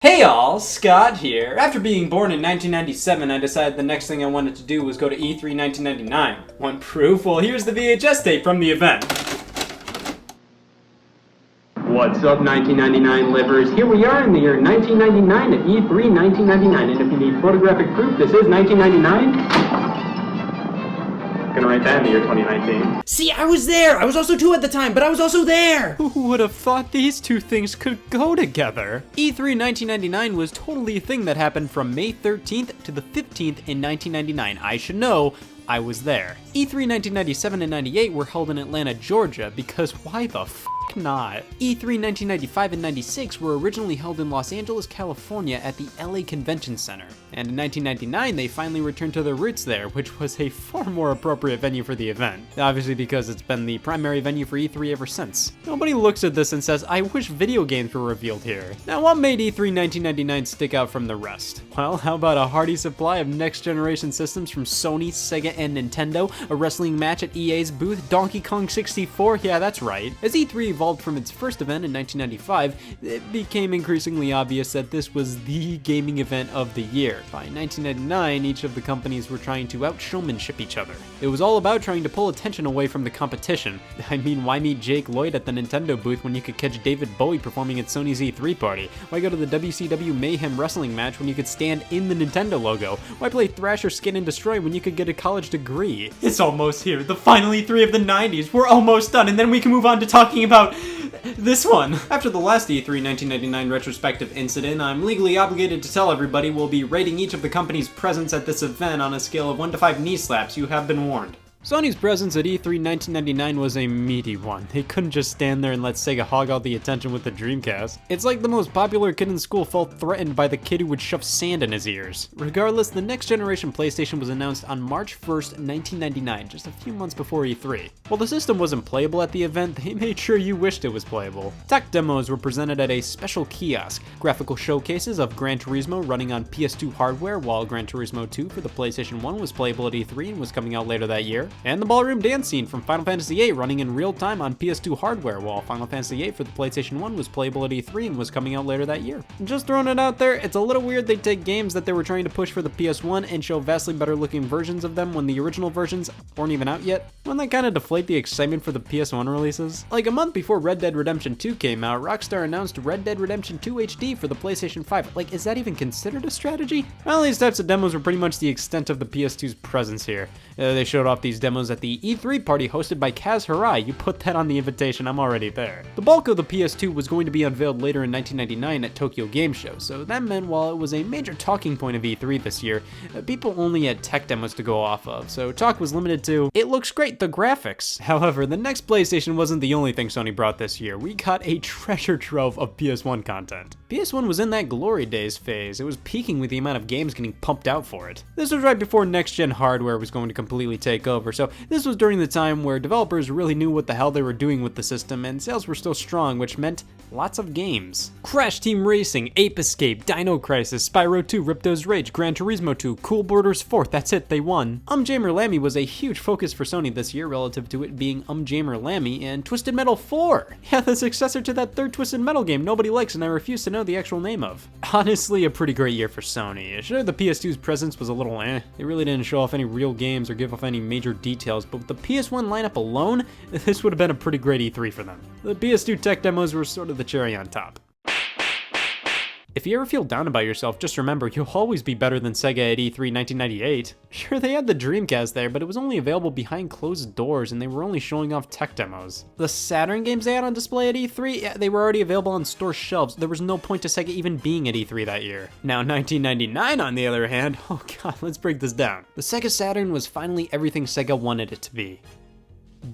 Hey all, Scott here. After being born in 1997, I decided the next thing I wanted to do was go to E3 1999. Want proof? Well, here's the VHS tape from the event. What's up, 1999 livers? Here we are in the year 1999 at E3 1999, and if you need photographic proof this is 1999, gonna write that in the year 2019. See, I was there! I was also 2 at the time, but I was also there! Who would have thought these two things could go together? E3 1999 was totally a thing that happened from May 13th to the 15th in 1999. I should know. I was there. E3 1997 and 98 were held in Atlanta, Georgia, because why the f*** not? E3 1995 and 96 were originally held in Los Angeles, California at the LA Convention Center. And in 1999, they finally returned to their roots there, which was a far more appropriate venue for the event. Obviously because it's been the primary venue for E3 ever since. Nobody looks at this and says, I wish video games were revealed here. Now what made E3 1999 stick out from the rest? Well, how about a hearty supply of next generation systems from Sony, Sega, and Nintendo, a wrestling match at EA's booth, Donkey Kong 64, yeah that's right. As E3 evolved from its first event in 1995, it became increasingly obvious that this was the gaming event of the year. By 1999, each of the companies were trying to out-showmanship each other. It was all about trying to pull attention away from the competition. I mean, why meet Jake Lloyd at the Nintendo booth when you could catch David Bowie performing at Sony's E3 party? Why go to the WCW Mayhem wrestling match when you could stand in the Nintendo logo? Why play Thrasher Skin and Destroy when you could get a college degree? It's almost here, the final E3 of the 90s. We're almost done, and then we can move on to talking about this one. After the last E3 1999 retrospective incident, I'm legally obligated to tell everybody we'll be rating each of the company's presence at this event on a scale of 1 to 5 knee slaps. You have been warned. Sony's presence at E3 1999 was a meaty one. They couldn't just stand there and let Sega hog all the attention with the Dreamcast. It's like the most popular kid in school felt threatened by the kid who would shove sand in his ears. Regardless, the next generation PlayStation was announced on March 1st, 1999, just a few months before E3. While the system wasn't playable at the event, they made sure you wished it was playable. Tech demos were presented at a special kiosk, graphical showcases of Gran Turismo running on PS2 hardware, while Gran Turismo 2 for the PlayStation 1 was playable at E3 and was coming out later that year. And the ballroom dance scene from Final Fantasy VIII running in real time on PS2 hardware, while Final Fantasy VIII for the PlayStation 1 was playable at E3 and was coming out later that year. Just throwing it out there, it's a little weird they take games that they were trying to push for the PS1 and show vastly better looking versions of them when the original versions weren't even out yet. Wouldn't that kind of deflate the excitement for the PS1 releases? Like a month before Red Dead Redemption 2 came out, Rockstar announced Red Dead Redemption 2 HD for the PlayStation 5. Like, is that even considered a strategy? Well, these types of demos were pretty much the extent of the PS2's presence here. They showed off these demos at the E3 party hosted by Kaz Hirai. You put that on the invitation, I'm already there. The bulk of the PS2 was going to be unveiled later in 1999 at Tokyo Game Show, so that meant while it was a major talking point of E3 this year, people only had tech demos to go off of, so talk was limited to, it looks great, the graphics. However, the next PlayStation wasn't the only thing Sony brought this year. We got a treasure trove of PS1 content. PS1 was in that glory days phase. It was peaking with the amount of games getting pumped out for it. This was right before next-gen hardware was going to completely take over, so this was during the time where developers really knew what the hell they were doing with the system and sales were still strong, which meant lots of games. Crash Team Racing, Ape Escape, Dino Crisis, Spyro 2, Ripto's Rage, Gran Turismo 2, Cool Borders 4, that's it, they won. Jamer Lammy was a huge focus for Sony this year relative to it being Jamer Lammy and Twisted Metal 4. Yeah, the successor to that third Twisted Metal game nobody likes and I refuse to know the actual name of. Honestly, a pretty great year for Sony. Sure, the PS2's presence was a little They really didn't show off any real games or give off any major details, but with the PS1 lineup alone, this would have been a pretty great E3 for them. The PS2 tech demos were sort of the cherry on top. If you ever feel down about yourself, just remember, you'll always be better than Sega at E3 1998. Sure, they had the Dreamcast there, but it was only available behind closed doors and they were only showing off tech demos. The Saturn games they had on display at E3, yeah, they were already available on store shelves. There was no point to Sega even being at E3 that year. Now 1999 on the other hand, oh god, let's break this down. The Sega Saturn was finally everything Sega wanted it to be.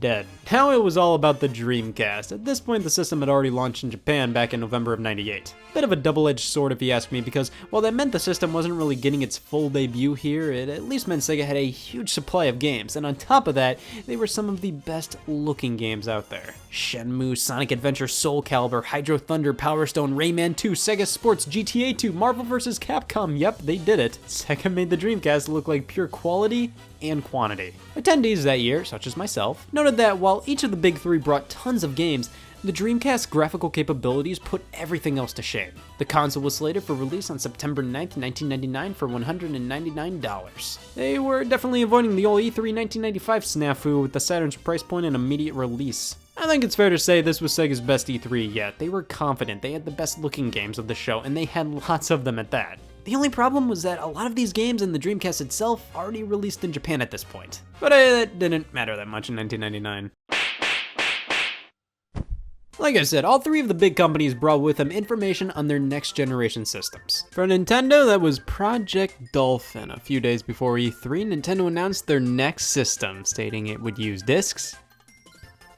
Dead. Now it was all about the Dreamcast. At this point, the system had already launched in Japan back in November of '98. Bit of a double-edged sword if you ask me, because while that meant the system wasn't really getting its full debut here, it at least meant Sega had a huge supply of games, and on top of that, they were some of the best looking games out there. Shenmue, Sonic Adventure, Soul Calibur, Hydro Thunder, Power Stone, Rayman 2, Sega Sports, GTA 2, Marvel vs. Capcom, yep, they did it. Sega made the Dreamcast look like pure quality and quantity. Attendees that year, such as myself, noted that while each of the big three brought tons of games, The Dreamcast's graphical capabilities put everything else to shame. The console was slated for release on September 9th, 1999 for $199. They were definitely avoiding the old E3 1995 snafu with the Saturn's price point and immediate release. I think it's fair to say this was Sega's best E3 yet. They were confident, they had the best looking games of the show, and they had lots of them at that. The only problem was that a lot of these games and the Dreamcast itself already released in Japan at this point. But it didn't matter that much in 1999. Like I said, all three of the big companies brought with them information on their next generation systems. For Nintendo, that was Project Dolphin. A few days before E3, Nintendo announced their next system, stating it would use discs.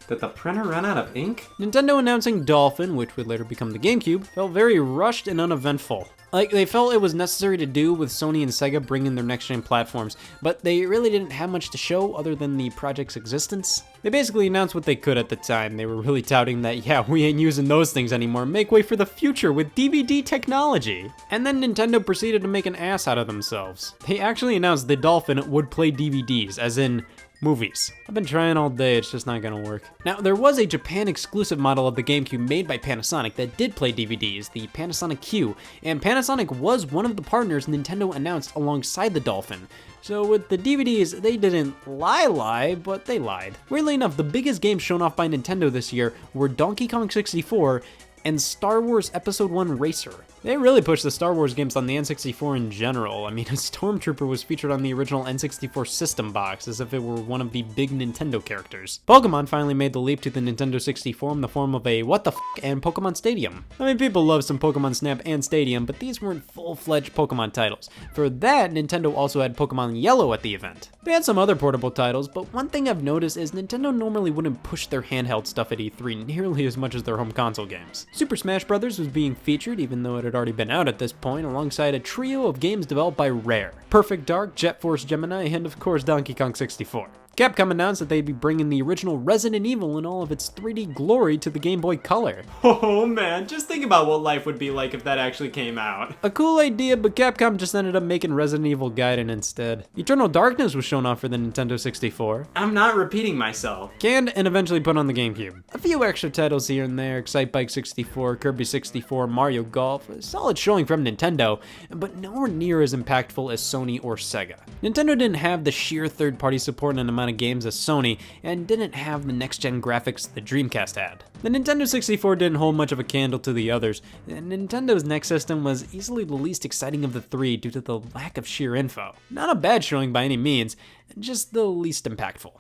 Did the printer run out of ink? Nintendo announcing Dolphin, which would later become the GameCube, felt very rushed and uneventful. Like, they felt it was necessary to do with Sony and Sega bringing their next-gen platforms, but they really didn't have much to show other than the project's existence. They basically announced what they could at the time. They were really touting that, yeah, we ain't using those things anymore, make way for the future with DVD technology. And then Nintendo proceeded to make an ass out of themselves. They actually announced the Dolphin would play DVDs, as in movies. I've been trying all day, it's just not gonna work. Now, there was a Japan exclusive model of the GameCube made by Panasonic that did play DVDs, the Panasonic Q, and Panasonic was one of the partners Nintendo announced alongside the Dolphin. So with the DVDs, they didn't lie, but they lied. Weirdly enough, the biggest games shown off by Nintendo this year were Donkey Kong 64 and Star Wars Episode 1 Racer. They really pushed the Star Wars games on the N64 in general. I mean, a Stormtrooper was featured on the original N64 system box as if it were one of the big Nintendo characters. Pokemon finally made the leap to the Nintendo 64 in the form of a what the f*** and Pokemon Stadium. I mean, people love some Pokemon Snap and Stadium, but these weren't full-fledged Pokemon titles. For that, Nintendo also had Pokemon Yellow at the event. They had some other portable titles, but one thing I've noticed is Nintendo normally wouldn't push their handheld stuff at E3 nearly as much as their home console games. Super Smash Bros. Was being featured, even though it had already been out at this point, alongside a trio of games developed by Rare: Perfect Dark, Jet Force Gemini, and of course Donkey Kong 64. Capcom announced that they'd be bringing the original Resident Evil in all of its 3D glory to the Game Boy Color. Oh man, just think about what life would be like if that actually came out. A cool idea, but Capcom just ended up making Resident Evil Gaiden instead. Eternal Darkness was shown off for the Nintendo 64. I'm not repeating myself. Canned and eventually put on the GameCube. A few extra titles here and there: Excitebike 64, Kirby 64, Mario Golf, a solid showing from Nintendo, but nowhere near as impactful as Sony or Sega. Nintendo didn't have the sheer third-party support and amount of games as Sony, and didn't have the next-gen graphics the Dreamcast had. The Nintendo 64 didn't hold much of a candle to the others, and Nintendo's next system was easily the least exciting of the three due to the lack of sheer info. Not a bad showing by any means, just the least impactful.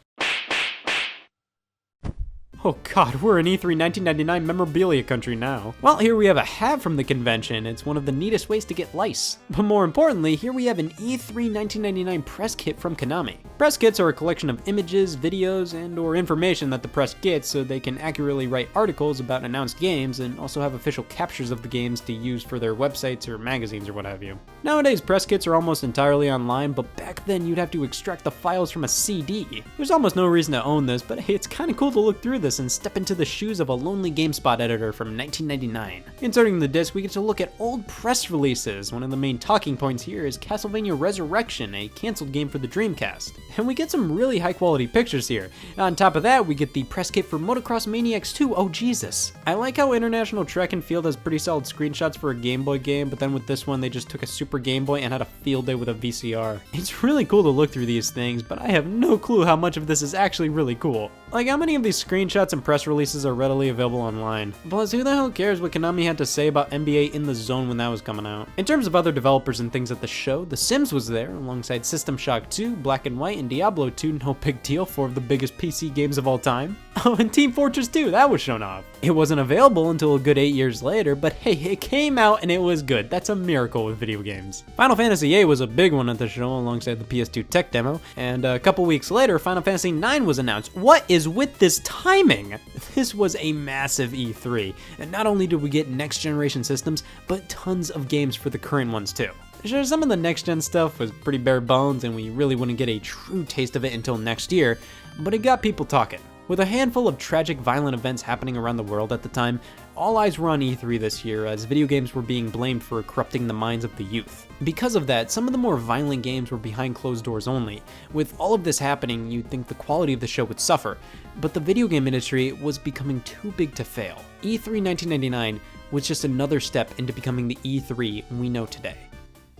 Oh god, we're in E3 1999 memorabilia country now. Well, here we have a hat from the convention. It's one of the neatest ways to get lice. But more importantly, here we have an E3 1999 press kit from Konami. Press kits are a collection of images, videos, and or information that the press gets so they can accurately write articles about announced games and also have official captures of the games to use for their websites or magazines or what have you. Nowadays, press kits are almost entirely online, but back then you'd have to extract the files from a CD. There's almost no reason to own this, but hey, it's kinda cool to look through this and step into the shoes of a lonely GameSpot editor from 1999. Inserting the disc, we get to look at old press releases. One of the main talking points here is Castlevania Resurrection, a canceled game for the Dreamcast. And we get some really high quality pictures here. On top of that, we get the press kit for Motocross Maniacs 2, oh Jesus. I like how International Track and Field has pretty solid screenshots for a Game Boy game, but then with this one they just took a Super Game Boy and had a field day with a VCR. It's really cool to look through these things, but I have no clue how much of this is actually really cool. Like, how many of these screenshots and press releases are readily available online? Plus, who the hell cares what Konami had to say about NBA In the Zone when that was coming out? In terms of other developers and things at the show, The Sims was there, alongside System Shock 2, Black and White, and Diablo 2, no big deal, 4 of the biggest PC games of all time. Oh, and Team Fortress 2, that was shown off. It wasn't available until a good 8 years later, but hey, it came out and it was good. That's a miracle with video games. Final Fantasy VIII was a big one at the show alongside the PS2 tech demo, and a couple weeks later, Final Fantasy IX was announced. What is with this timing? This was a massive E3, and not only did we get next generation systems, but tons of games for the current ones too. Sure, some of the next-gen stuff was pretty bare bones and we really wouldn't get a true taste of it until next year, but it got people talking. With a handful of tragic violent events happening around the world at the time, all eyes were on E3 this year as video games were being blamed for corrupting the minds of the youth. Because of that, some of the more violent games were behind closed doors only. With all of this happening, you'd think the quality of the show would suffer, but the video game industry was becoming too big to fail. E3 1999 was just another step into becoming the E3 we know today.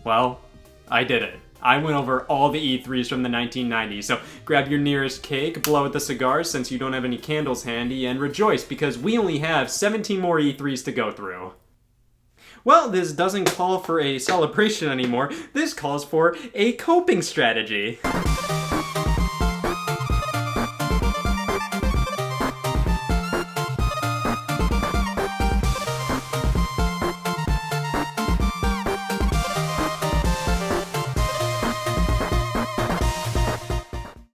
Well, I did it. I went over all the E3s from the 1990s, so grab your nearest cake, blow out the cigars since you don't have any candles handy, and rejoice because we only have 17 more E3s to go through. Well, this doesn't call for a celebration anymore, this calls for a coping strategy.